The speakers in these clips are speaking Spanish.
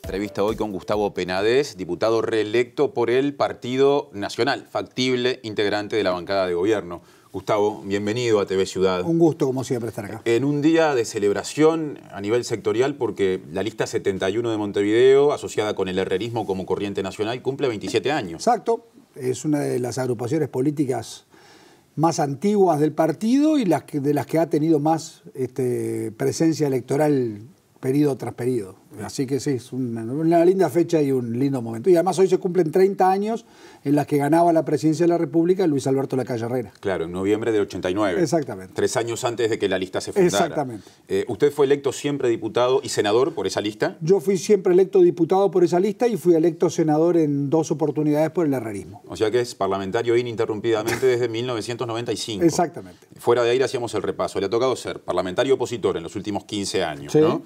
Entrevista hoy con Gustavo Penades, diputado reelecto por el Partido Nacional, factible integrante de la bancada de gobierno. Gustavo, bienvenido a TV Ciudad. Un gusto, como siempre, estar acá. En un día de celebración a nivel sectorial, porque la lista 71 de Montevideo, asociada con el herrerismo como corriente nacional, cumple 27 años. Exacto. Es una de las agrupaciones políticas más antiguas del partido y de las que ha tenido más presencia electoral periodo tras periodo. Así que sí, es una linda fecha y un lindo momento. Y además hoy se cumplen 30 años en las que ganaba la presidencia de la República Luis Alberto Lacalle Herrera. Claro, en noviembre del 89. Exactamente. 3 años antes de que la lista se fundara. Exactamente. ¿Usted fue electo siempre diputado y senador por esa lista? Yo fui siempre electo diputado por esa lista y fui electo senador en 2 oportunidades por el herrerismo. O sea que es parlamentario ininterrumpidamente desde 1995. Exactamente. Fuera de ahí hacíamos el repaso. Le ha tocado ser parlamentario opositor en los últimos 15 años, sí, ¿no?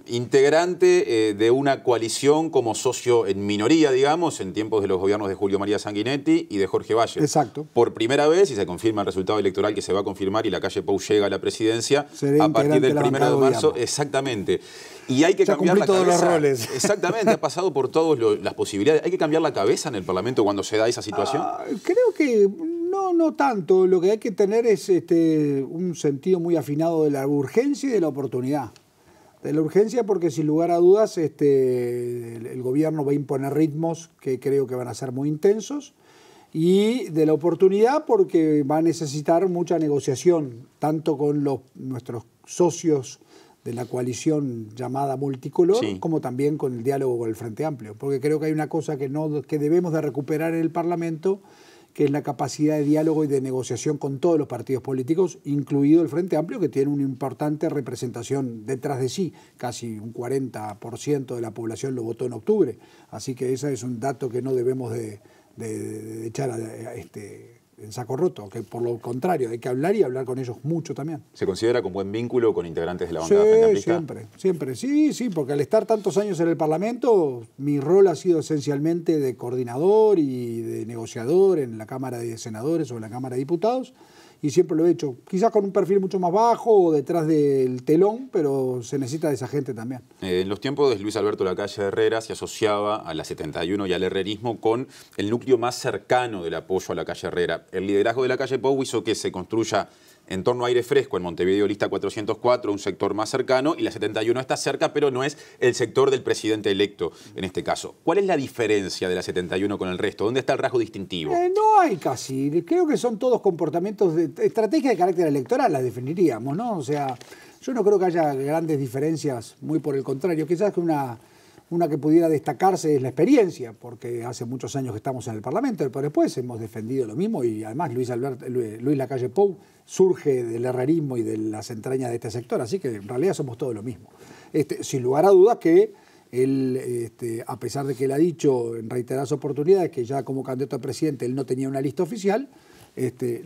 Integrante de una coalición como socio en minoría, digamos, en tiempos de los gobiernos de Julio María Sanguinetti y de Jorge Valle. Exacto. Por primera vez, y se confirma el resultado electoral que se va a confirmar y Lacalle Pou llega a la presidencia seré a partir del 1 de marzo. Gobierno. Exactamente. Y hay que ya cambiar la cabeza. todos los roles. Exactamente, ha pasado por todas las posibilidades. ¿Hay que cambiar la cabeza en el Parlamento cuando se da esa situación? Creo que no tanto. Lo que hay que tener es un sentido muy afinado de la urgencia y de la oportunidad. De la urgencia porque sin lugar a dudas el gobierno va a imponer ritmos que creo que van a ser muy intensos, y de la oportunidad porque va a necesitar mucha negociación, tanto con nuestros socios de la coalición llamada multicolor, sí, como también con el diálogo con el Frente Amplio, porque creo que hay una cosa que debemos de recuperar en el Parlamento, que es la capacidad de diálogo y de negociación con todos los partidos políticos, incluido el Frente Amplio, que tiene una importante representación detrás de sí. Casi un 40% de la población lo votó en octubre. Así que ese es un dato que no debemos de echar en saco roto, que por lo contrario hay que hablar y hablar con ellos mucho también. ¿Se considera con buen vínculo con integrantes de la bancada Frente Amplista? Siempre. Sí, porque al estar tantos años en el Parlamento, mi rol ha sido esencialmente de coordinador y de negociador en la Cámara de Senadores o en la Cámara de Diputados, y siempre lo he hecho, quizás con un perfil mucho más bajo o detrás del telón, pero se necesita de esa gente también. En los tiempos de Luis Alberto Lacalle Herrera se asociaba a la 71 y al herrerismo con el núcleo más cercano del apoyo a Lacalle Herrera. El liderazgo de Lacalle Pou hizo que se construya en torno a Aire Fresco, en Montevideo Lista 404, un sector más cercano, y la 71 está cerca, pero no es el sector del presidente electo en este caso. ¿Cuál es la diferencia de la 71 con el resto? ¿Dónde está el rasgo distintivo? No hay casi. Creo que son todos comportamientos de estrategia de carácter electoral, las definiríamos, ¿no? O sea, yo no creo que haya grandes diferencias, muy por el contrario. Quizás que una que pudiera destacarse es la experiencia, porque hace muchos años que estamos en el Parlamento, pero después hemos defendido lo mismo, y además Luis Lacalle Pou surge del herrerismo y de las entrañas de este sector, así que en realidad somos todos lo mismo. Sin lugar a dudas que él, a pesar de que él ha dicho en reiteradas oportunidades que ya como candidato a presidente él no tenía una lista oficial,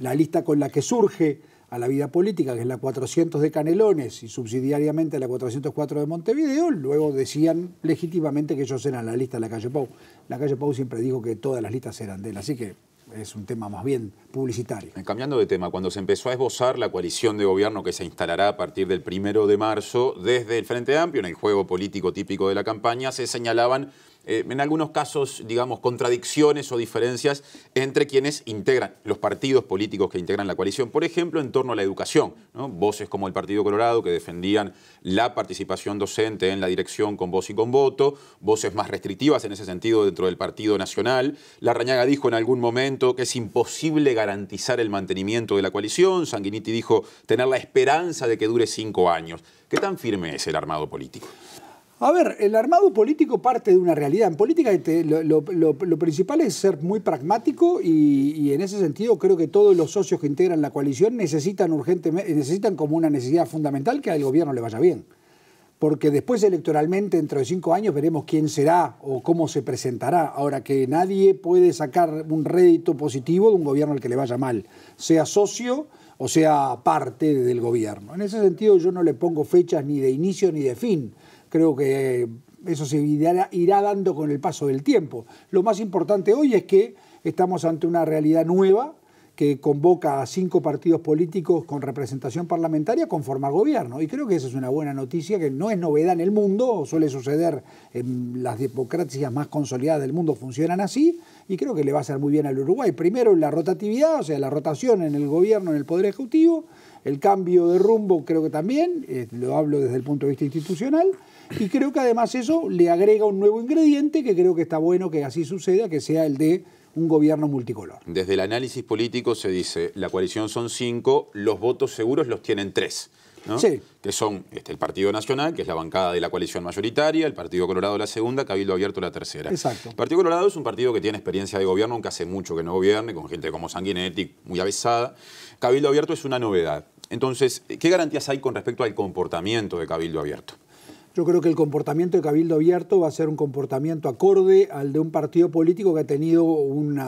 la lista con la que surge a la vida política, que es la 400 de Canelones y subsidiariamente la 404 de Montevideo, luego decían legítimamente que ellos eran la lista de Lacalle Pou. Lacalle Pou siempre dijo que todas las listas eran de él, así que es un tema más bien publicitario. Cambiando de tema, cuando se empezó a esbozar la coalición de gobierno que se instalará a partir del 1 de marzo, desde el Frente Amplio, en el juego político típico de la campaña, se señalaban en algunos casos, digamos, contradicciones o diferencias entre quienes integran, los partidos políticos que integran la coalición. Por ejemplo, en torno a la educación, ¿no? Voces como el Partido Colorado, que defendían la participación docente en la dirección con voz y con voto, voces más restrictivas en ese sentido dentro del Partido Nacional. Larrañaga dijo en algún momento que es imposible garantizar el mantenimiento de la coalición. Sanguinetti dijo tener la esperanza de que dure 5 años. ¿Qué tan firme es el armado político? A ver, el armado político parte de una realidad. En política lo principal es ser muy pragmático y en ese sentido creo que todos los socios que integran la coalición necesitan como una necesidad fundamental que al gobierno le vaya bien. Porque después electoralmente, dentro de 5 años, veremos quién será o cómo se presentará. Ahora, que nadie puede sacar un rédito positivo de un gobierno al que le vaya mal, sea socio o sea parte del gobierno. En ese sentido yo no le pongo fechas ni de inicio ni de fin. Creo que eso se irá dando con el paso del tiempo. Lo más importante hoy es que estamos ante una realidad nueva que convoca a 5 partidos políticos con representación parlamentaria a conformar gobierno. Y creo que esa es una buena noticia, que no es novedad en el mundo, suele suceder en las democracias más consolidadas del mundo, funcionan así, y creo que le va a hacer muy bien al Uruguay. Primero, la rotatividad, o sea, la rotación en el gobierno, en el Poder Ejecutivo, el cambio de rumbo creo que también, lo hablo desde el punto de vista institucional, y creo que además eso le agrega un nuevo ingrediente que creo que está bueno que así suceda, que sea el de un gobierno multicolor. Desde el análisis político se dice, la coalición son 5, los votos seguros los tienen 3. ¿No? Sí. Que son el Partido Nacional, que es la bancada de la coalición mayoritaria, el Partido Colorado la segunda, Cabildo Abierto la tercera. Exacto. El Partido Colorado es un partido que tiene experiencia de gobierno, aunque hace mucho que no gobierne, con gente como Sanguinetti, muy avesada. Cabildo Abierto es una novedad. Entonces, ¿qué garantías hay con respecto al comportamiento de Cabildo Abierto? Yo creo que el comportamiento de Cabildo Abierto va a ser un comportamiento acorde al de un partido político que ha tenido un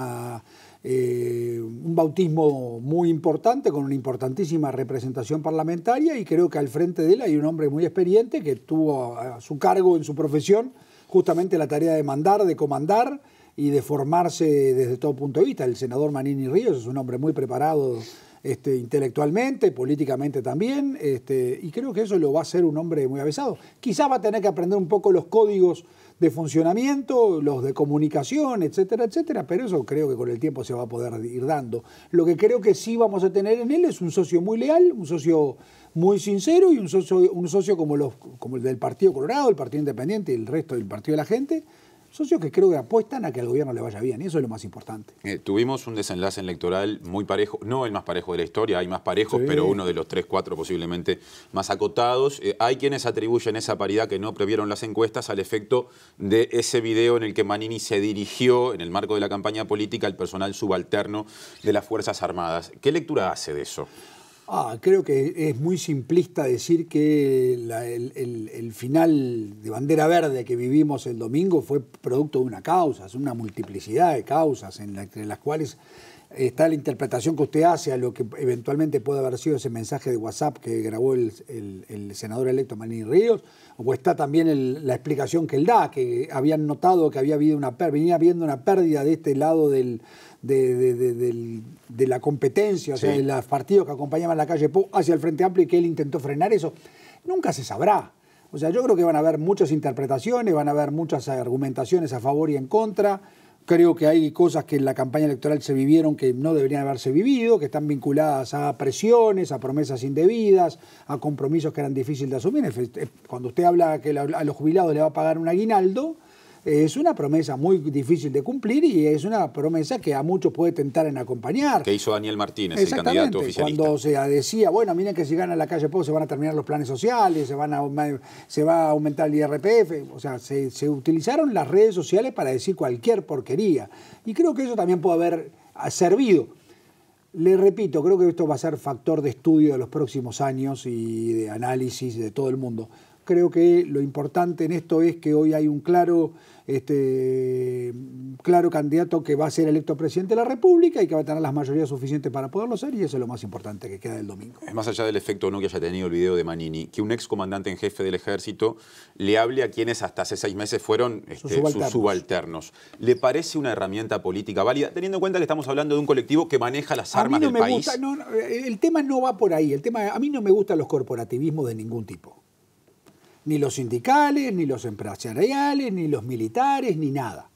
bautismo muy importante, con una importantísima representación parlamentaria, y creo que al frente de él hay un hombre muy experiente que tuvo a su cargo en su profesión justamente la tarea de mandar, de comandar y de formarse desde todo punto de vista. El senador Manini Ríos es un hombre muy preparado intelectualmente, políticamente también, y creo que eso lo va a hacer un hombre muy avesado. Quizás va a tener que aprender un poco los códigos de funcionamiento, los de comunicación, etcétera, etcétera, pero eso creo que con el tiempo se va a poder ir dando. Lo que creo que sí vamos a tener en él es un socio muy leal, un socio muy sincero y un socio como el del Partido Colorado, el Partido Independiente y el resto del Partido de la Gente, socios que creo que apuestan a que al gobierno le vaya bien, y eso es lo más importante. Tuvimos un desenlace electoral muy parejo, no el más parejo de la historia, hay más parejos, Sí. pero uno de los 3, 4 posiblemente más acotados. Hay quienes atribuyen esa paridad que no previeron las encuestas al efecto de ese video en el que Manini se dirigió, en el marco de la campaña política, al personal subalterno de las Fuerzas Armadas. ¿Qué lectura hace de eso? Creo que es muy simplista decir que el final de bandera verde que vivimos el domingo fue producto de una causa, es una multiplicidad de causas entre las cuales está la interpretación que usted hace a lo que eventualmente puede haber sido ese mensaje de WhatsApp que grabó el senador electo Manini Ríos, o está también la explicación que él da, que habían notado que venía habiendo una pérdida de este lado de la competencia, o sea, Sí. de los partidos que acompañaban la calle Pou hacia el Frente Amplio, y que él intentó frenar eso. Nunca se sabrá. O sea, yo creo que van a haber muchas interpretaciones, van a haber muchas argumentaciones a favor y en contra. Creo que hay cosas que en la campaña electoral se vivieron que no deberían haberse vivido, que están vinculadas a presiones, a promesas indebidas, a compromisos que eran difíciles de asumir. Cuando usted habla que a los jubilados le va a pagar un aguinaldo, es una promesa muy difícil de cumplir y es una promesa que a muchos puede tentar en acompañar. Que hizo Daniel Martínez, el candidato oficialista. Cuando se decía, bueno, miren que si gana la calle Pou se van a terminar los planes sociales, se va a aumentar el IRPF, o sea, se utilizaron las redes sociales para decir cualquier porquería. Y creo que eso también puede haber servido. Le repito, creo que esto va a ser factor de estudio de los próximos años y de análisis de todo el mundo. Creo que lo importante en esto es que hoy hay un claro candidato que va a ser electo presidente de la República y que va a tener las mayorías suficientes para poderlo ser, y eso es lo más importante que queda del domingo. Es más allá del efecto no que haya tenido el video de Manini, que un ex comandante en jefe del ejército le hable a quienes hasta hace 6 meses fueron sus subalternos. ¿Le parece una herramienta política válida, teniendo en cuenta que estamos hablando de un colectivo que maneja las armas del país? El tema no va por ahí. A mí no me gustan los corporativismos de ningún tipo. Ni los sindicales, ni los empresariales, ni los militares, ni nada.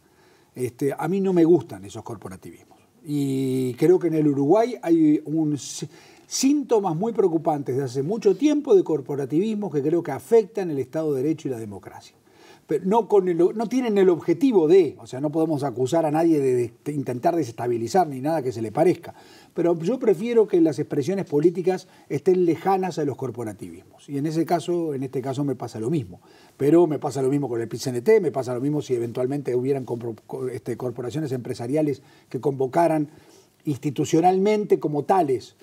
A mí no me gustan esos corporativismos. Y creo que en el Uruguay hay síntomas muy preocupantes de hace mucho tiempo de corporativismo que creo que afectan el Estado de Derecho y la democracia. Pero no tienen el objetivo o sea, no podemos acusar a nadie de intentar desestabilizar ni nada que se le parezca. Pero yo prefiero que las expresiones políticas estén lejanas a los corporativismos. Y en este caso me pasa lo mismo. Pero me pasa lo mismo con el PIT-CNT, me pasa lo mismo si eventualmente hubieran corporaciones empresariales que convocaran institucionalmente como tales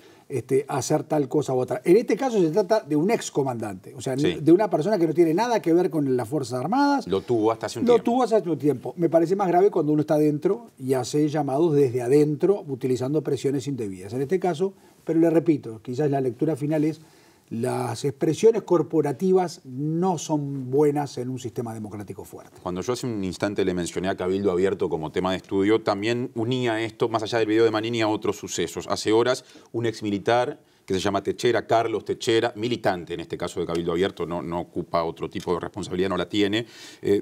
hacer tal cosa u otra. En este caso se trata de un excomandante, o sea, sí, de una persona que no tiene nada que ver con las Fuerzas Armadas. Lo tuvo hasta hace un tiempo. Lo tuvo hasta hace un tiempo. Me parece más grave cuando uno está adentro y hace llamados desde adentro utilizando presiones indebidas. En este caso, pero le repito, quizás la lectura final es las expresiones corporativas no son buenas en un sistema democrático fuerte. Cuando yo hace un instante le mencioné a Cabildo Abierto como tema de estudio, también unía esto, más allá del video de Manini, a otros sucesos. Hace horas, un exmilitar que se llama Techera, Carlos Techera, militante en este caso de Cabildo Abierto, no ocupa otro tipo de responsabilidad, no la tiene,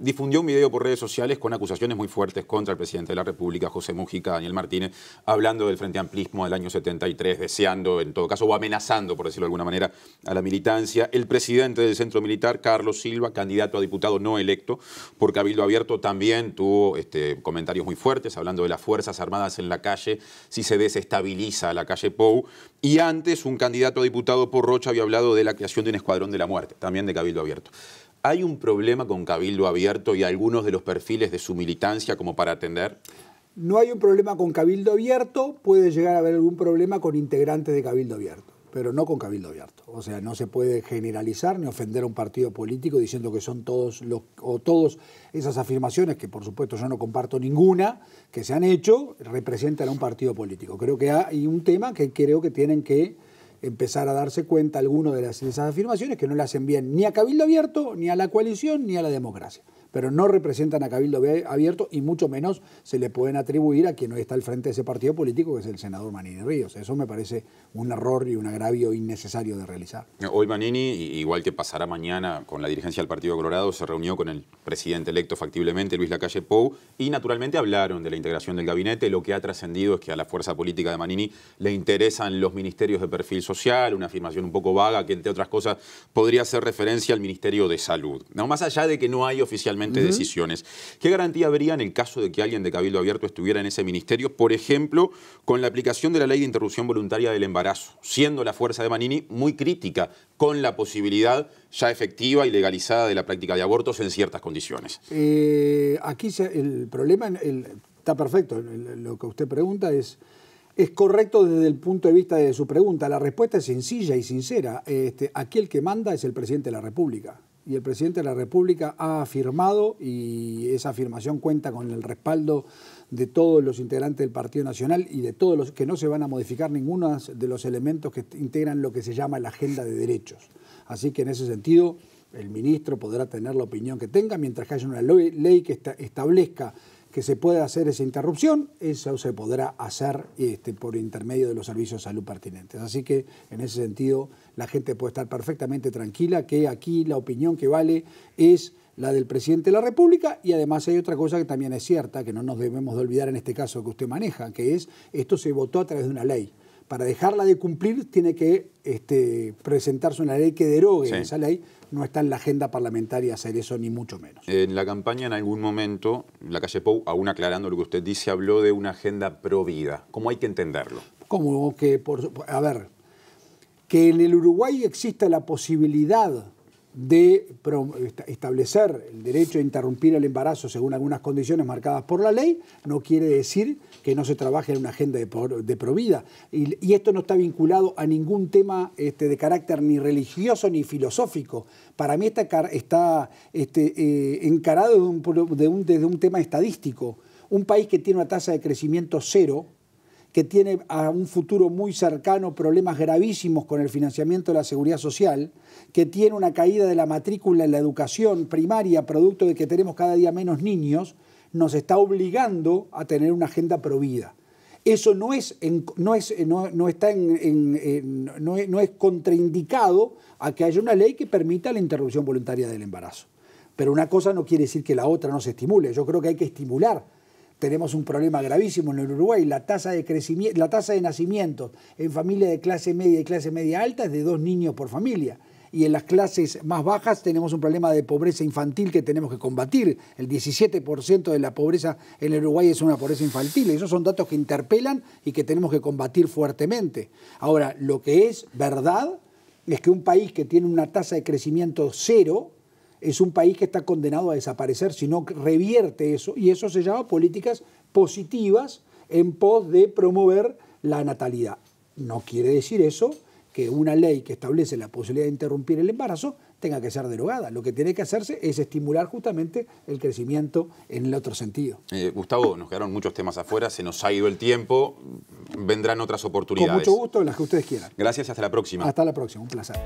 difundió un video por redes sociales con acusaciones muy fuertes contra el presidente de la República, José Mujica, Daniel Martínez, hablando del Frente Amplismo del año 73, deseando, en todo caso, o amenazando, por decirlo de alguna manera, a la militancia. El presidente del Centro Militar, Carlos Silva, candidato a diputado no electo por Cabildo Abierto, también tuvo comentarios muy fuertes, hablando de las Fuerzas Armadas en la calle, si se desestabiliza la calle Pou. Y antes, un candidato a diputado por Rocha había hablado de la creación de un escuadrón de la muerte, también de Cabildo Abierto. ¿Hay un problema con Cabildo Abierto y algunos de los perfiles de su militancia como para atender? No hay un problema con Cabildo Abierto, puede llegar a haber algún problema con integrantes de Cabildo Abierto, pero no con Cabildo Abierto. O sea, no se puede generalizar ni ofender a un partido político diciendo que son todos esas afirmaciones, que por supuesto yo no comparto ninguna, que se han hecho, representan a un partido político. Creo que hay un tema que creo que tienen que empezar a darse cuenta algunos de esas afirmaciones que no le hacen bien ni a Cabildo Abierto, ni a la coalición, ni a la democracia. Pero no representan a Cabildo Abierto y mucho menos se le pueden atribuir a quien hoy está al frente de ese partido político, que es el senador Manini Ríos. Eso me parece un error y un agravio innecesario de realizar. Hoy Manini, igual que pasará mañana con la dirigencia del Partido Colorado, se reunió con el presidente electo factiblemente, Luis Lacalle Pou, y naturalmente hablaron de la integración del gabinete. Lo que ha trascendido es que a la fuerza política de Manini le interesan los ministerios de perfil social, una afirmación un poco vaga que, entre otras cosas, podría hacer referencia al Ministerio de Salud. No, más allá de que no hay oficialmente decisiones. ¿Qué garantía habría en el caso de que alguien de Cabildo Abierto estuviera en ese ministerio, por ejemplo, con la aplicación de la ley de interrupción voluntaria del embarazo, siendo la fuerza de Manini muy crítica con la posibilidad ya efectiva y legalizada de la práctica de abortos en ciertas condiciones? Aquí el problema está perfecto. Lo que usted pregunta es correcto desde el punto de vista de su pregunta. La respuesta es sencilla y sincera. Aquí el que manda es el presidente de la República. Y el presidente de la República ha afirmado, y esa afirmación cuenta con el respaldo de todos los integrantes del Partido Nacional y de todos los que no se van a modificar ninguno de los elementos que integran lo que se llama la agenda de derechos. Así que en ese sentido el ministro podrá tener la opinión que tenga, mientras que haya una ley que establezca que se puede hacer esa interrupción, eso se podrá hacer por intermedio de los servicios de salud pertinentes. Así que en ese sentido la gente puede estar perfectamente tranquila que aquí la opinión que vale es la del presidente de la República, y además hay otra cosa que también es cierta, que no nos debemos de olvidar en este caso que usted maneja, que es esto se votó a través de una ley. Para dejarla de cumplir tiene que presentarse una ley que derogue esa ley. No está en la agenda parlamentaria hacer eso, ni mucho menos. En la campaña, en algún momento, Lacalle Pou, aún aclarando lo que usted dice, habló de una agenda pro vida. ¿Cómo hay que entenderlo? Como que, que en el Uruguay exista la posibilidad de establecer el derecho a interrumpir el embarazo según algunas condiciones marcadas por la ley, no quiere decir que no se trabaje en una agenda de provida. Y esto no está vinculado a ningún tema de carácter ni religioso ni filosófico. Para mí está encarado desde un tema estadístico. Un país que tiene una tasa de crecimiento cero, que tiene a un futuro muy cercano problemas gravísimos con el financiamiento de la seguridad social, que tiene una caída de la matrícula en la educación primaria, producto de que tenemos cada día menos niños, nos está obligando a tener una agenda provida. Eso no es contraindicado a que haya una ley que permita la interrupción voluntaria del embarazo. Pero una cosa no quiere decir que la otra no se estimule. Yo creo que hay que estimular. Tenemos un problema gravísimo en el Uruguay. La tasa de nacimientos en familias de clase media y clase media alta es de 2 niños por familia. Y en las clases más bajas tenemos un problema de pobreza infantil que tenemos que combatir. El 17% de la pobreza en el Uruguay es una pobreza infantil. Esos son datos que interpelan y que tenemos que combatir fuertemente. Ahora, lo que es verdad es que un país que tiene una tasa de crecimiento cero es un país que está condenado a desaparecer si no revierte eso, y eso se llama políticas positivas en pos de promover la natalidad. No quiere decir eso que una ley que establece la posibilidad de interrumpir el embarazo tenga que ser derogada. Lo que tiene que hacerse es estimular justamente el crecimiento en el otro sentido. Gustavo, nos quedaron muchos temas afuera, se nos ha ido el tiempo, vendrán otras oportunidades. Con mucho gusto, las que ustedes quieran. Gracias y hasta la próxima. Hasta la próxima, un placer.